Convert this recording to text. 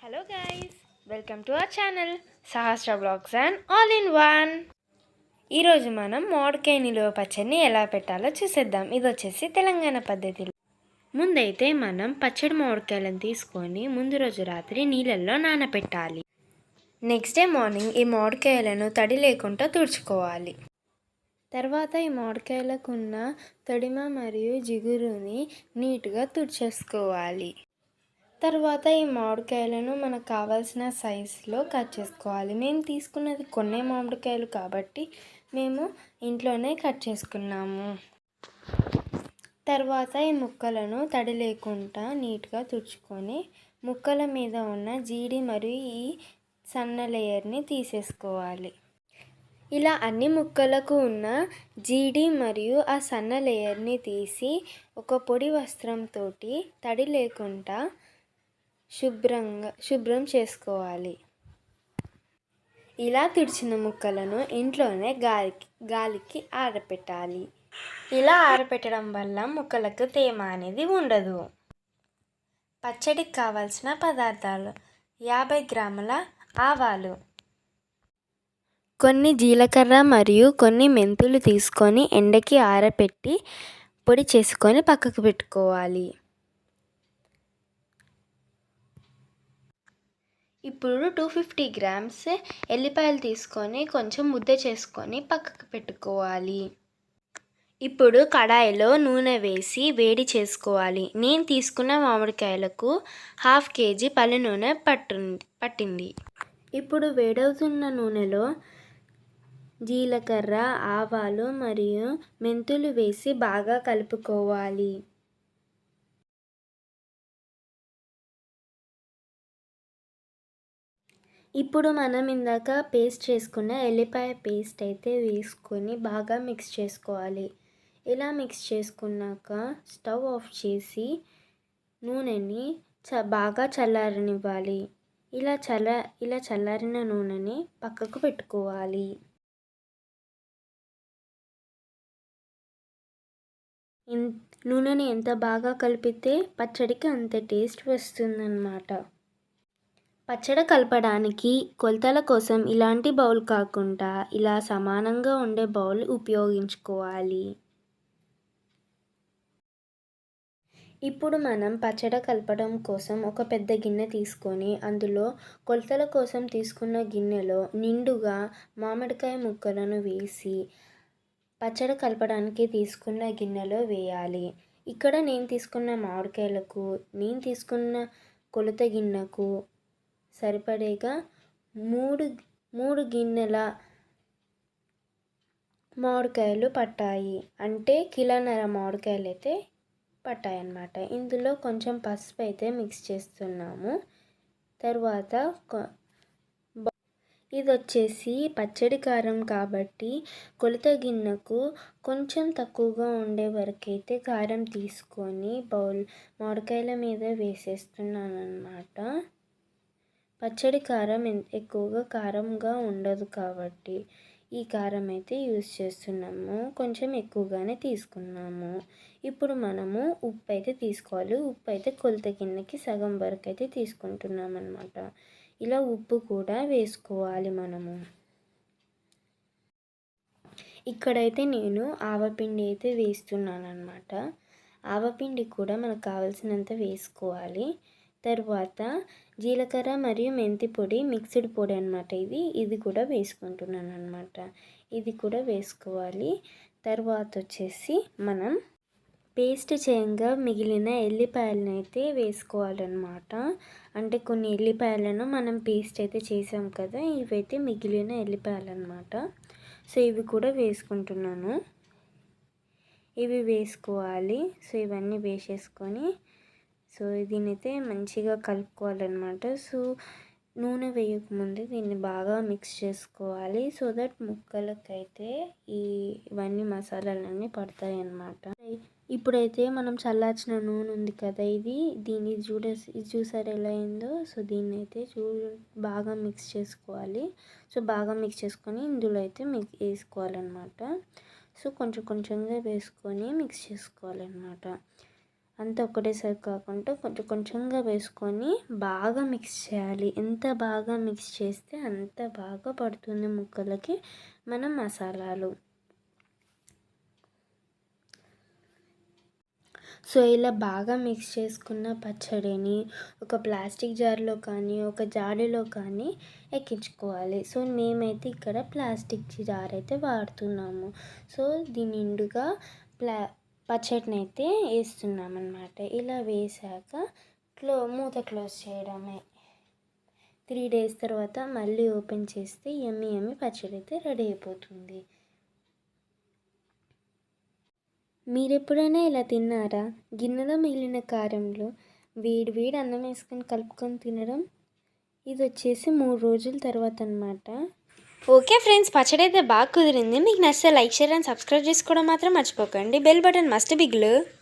Hello guys, welcome to our channel Sahasra blogs and all in one. ఈరోజు మనం మామిడికాయ నిలువ పచ్చడిని ఎలా పెట్టాలో చూసేద్దాం. ఇది వచ్చేసి తెలంగాణ పద్ధతిలో. ముందైతే మనం పచ్చడి మామిడికాయలను తీసుకొని ముందు రోజు రాత్రి నీళ్ళల్లో నానబెట్టాలి. నెక్స్ట్ డే మార్నింగ్ ఈ మామిడికాయలను తడి లేకుండా తుడుచుకోవాలి. తర్వాత ఈ మామిడికాయలకు ఉన్న తడిమ మరియు జిగురుని నీట్గా తుడిచేసుకోవాలి. తర్వాత ఈ మామిడికాయలను మనకు కావాల్సిన సైజులో కట్ చేసుకోవాలి. మేము తీసుకున్నది కొన్ని మామిడికాయలు కాబట్టి మేము ఇంట్లోనే కట్ చేసుకున్నాము. తర్వాత ఈ ముక్కలను తడి లేకుండా నీట్గా తుడుచుకొని ముక్కల మీద ఉన్న జీడి మరియు ఈ సన్న లేయర్ని తీసేసుకోవాలి. ఇలా అన్ని ముక్కలకు ఉన్న జీడి మరియు ఆ సన్న లేయర్ని తీసి ఒక పొడి వస్త్రంతో తడి లేకుండా శుభ్రం చేసుకోవాలి. ఇలా తుడిచిన ముక్కలను ఇంట్లోనే గాలికి ఆరబెట్టాలి. ఇలా ఆరబెట్టడం వల్ల ముక్కలకు తేమ అనేది ఉండదు. పచ్చడికి కావాల్సిన పదార్థాలు: 50 గ్రాముల ఆవాలు, కొన్ని జీలకర్ర మరియు కొన్ని మెంతులు తీసుకొని ఎండకి ఆరబెట్టి పొడి చేసుకొని పక్కకు పెట్టుకోవాలి. ఇప్పుడు 250 గ్రామ్స్ ఎల్లిపాయలు తీసుకొని కొంచెం ముద్ద చేసుకొని పక్కకు పెట్టుకోవాలి. ఇప్పుడు కడాయిలో నూనె వేసి వేడి చేసుకోవాలి. నేను తీసుకున్న మామిడికాయలకు 1/2 kg పల్లి నూనె పట్టింది. ఇప్పుడు వేడవుతున్న నూనెలో జీలకర్ర, ఆవాలు మరియు మెంతులు వేసి బాగా కలుపుకోవాలి. ఇప్పుడు మనం ఇందాక పేస్ట్ చేసుకున్న ఎల్లిపాయ పేస్ట్ అయితే వేసుకొని బాగా మిక్స్ చేసుకోవాలి. ఇలా మిక్స్ చేసుకున్నాక స్టవ్ ఆఫ్ చేసి నూనెని బాగా చల్లారనివ్వాలి. ఇలా చల్లారిన నూనెని పక్కకు పెట్టుకోవాలి. నూనెని ఎంత బాగా కలిపితే పచ్చడికి అంత టేస్ట్ వస్తుందన్నమాట. పచ్చడి కలపడానికి కొలతల కోసం ఇలాంటి బౌల్ కాకుండా ఇలా సమానంగా ఉండే బౌల్ ఉపయోగించుకోవాలి. ఇప్పుడు మనం పచ్చడి కలపడం కోసం ఒక పెద్ద గిన్నె తీసుకొని అందులో కొలతల కోసం తీసుకున్న గిన్నెలో నిండుగా మామిడికాయ ముక్కలను వేసి పచ్చడి కలపడానికి తీసుకున్న గిన్నెలో వేయాలి. ఇక్కడ నేను తీసుకున్న మామిడికాయలకు నేను తీసుకున్న కొలత గిన్నెకు సరిపడేగా 3 గిన్నెల మామిడికాయలు పట్టాయి. అంటే 1.5 కిలోల మామిడికాయలు అయితే పట్టాయి అన్నమాట. ఇందులో కొంచెం పసుపు అయితే మిక్స్ చేస్తున్నాము. తర్వాత ఇది వచ్చేసి పచ్చడి కారం కాబట్టి కొలత గిన్నెకు కొంచెం తక్కువగా ఉండే వరకు అయితే కారం తీసుకొని మామిడికాయల మీద వేసేస్తున్నాను అన్నమాట. పచ్చడి కారం ఎక్కువగా కారంగా ఉండదు కాబట్టి ఈ కారం అయితే యూజ్ చేస్తున్నాము. కొంచెం ఎక్కువగానే తీసుకున్నాము. ఇప్పుడు మనము ఉప్పు అయితే తీసుకోవాలి. ఉప్పు అయితే కొలత గిన్నెకి సగం వరకు అయితే తీసుకుంటున్నాం అన్నమాట. ఇలా ఉప్పు కూడా వేసుకోవాలి మనము. ఇక్కడైతే నేను ఆవపిండి అయితే వేస్తున్నాను అన్నమాట. ఆవపిండి కూడా మనకు కావాల్సినంత వేసుకోవాలి. తర్వాత జీలకర్ర మరియు మెంతి పొడి మిక్స్డ్ పొడి అన్నమాట. ఇది కూడా వేసుకుంటున్నాను అన్నమాట. ఇది కూడా వేసుకోవాలి. తర్వాత వచ్చేసి మనం పేస్ట్ చేయంగా మిగిలిన ఎల్లిపాయలను అయితే వేసుకోవాలన్నమాట. అంటే కొన్ని ఎల్లిపాయలను మనం పేస్ట్ అయితే చేసాం కదా, ఇవైతే మిగిలిన ఎల్లిపాయలు అన్నమాట. సో ఇవి కూడా వేసుకుంటున్నాను. ఇవి వేసుకోవాలి. సో ఇవన్నీ వేసేసుకొని దీన్నైతే మంచిగా కలుపుకోవాలన్నమాట. సో నూనె వేయకముందే దీన్ని బాగా మిక్స్ చేసుకోవాలి. సో దట్ ముక్కలకైతే ఇవన్నీ మసాలాలన్నీ పడతాయి అన్నమాట. ఇప్పుడైతే మనం చల్లార్చిన నూనె ఉంది కదా, దీన్ని చూసారు ఎలా అయిందో. సో దీన్ని అయితే బాగా మిక్స్ చేసుకోవాలి. సో బాగా మిక్స్ చేసుకొని ఇందులో అయితే వేసుకోవాలన్నమాట. సో కొంచెంగా వేసుకొని మిక్స్ చేసుకోవాలన్నమాట. అంతా ఒకటేసారి కాకుండా కొంచెం కొంచెంగా వేసుకొని బాగా మిక్స్ చేయాలి. ఎంత బాగా మిక్స్ చేస్తే అంత బాగా పడుతుంది ముక్కలకి మన మసాలాలు. సో ఇలా బాగా మిక్స్ చేసుకున్న పచ్చడిని ఒక ప్లాస్టిక్ జార్లో కానీ ఒక జాడీలో కానీ ఎక్కించుకోవాలి. సో మేమైతే ఇక్కడ ప్లాస్టిక్ జార్ అయితే వాడుతున్నాము. సో దీని నిండుగా పచ్చడిని అయితే వేస్తున్నాం అన్నమాట. ఇలా వేసాక మూత క్లోజ్ చేయడమే. 3 days తర్వాత మళ్ళీ ఓపెన్ చేస్తే యమ్మీ పచ్చడి అయితే రెడీ అయిపోతుంది. మీరెప్పుడైనా ఇలా తిన్నారా? గిన్నెలో మిగిలిన కారంలో వేడి అన్నం వేసుకొని కలుపుకొని తినడం. ఇది వచ్చేసి 3 రోజుల తర్వాత అనమాట. ఓకే ఫ్రెండ్స్, పచ్చడి అయితే బాగా కుదిరింది. మీకు నచ్చితే లైక్, షేర్ అండ్ సబ్స్క్రైబ్ చేసుకోవడం మాత్రం మర్చిపోకండి. Bell button must be glow.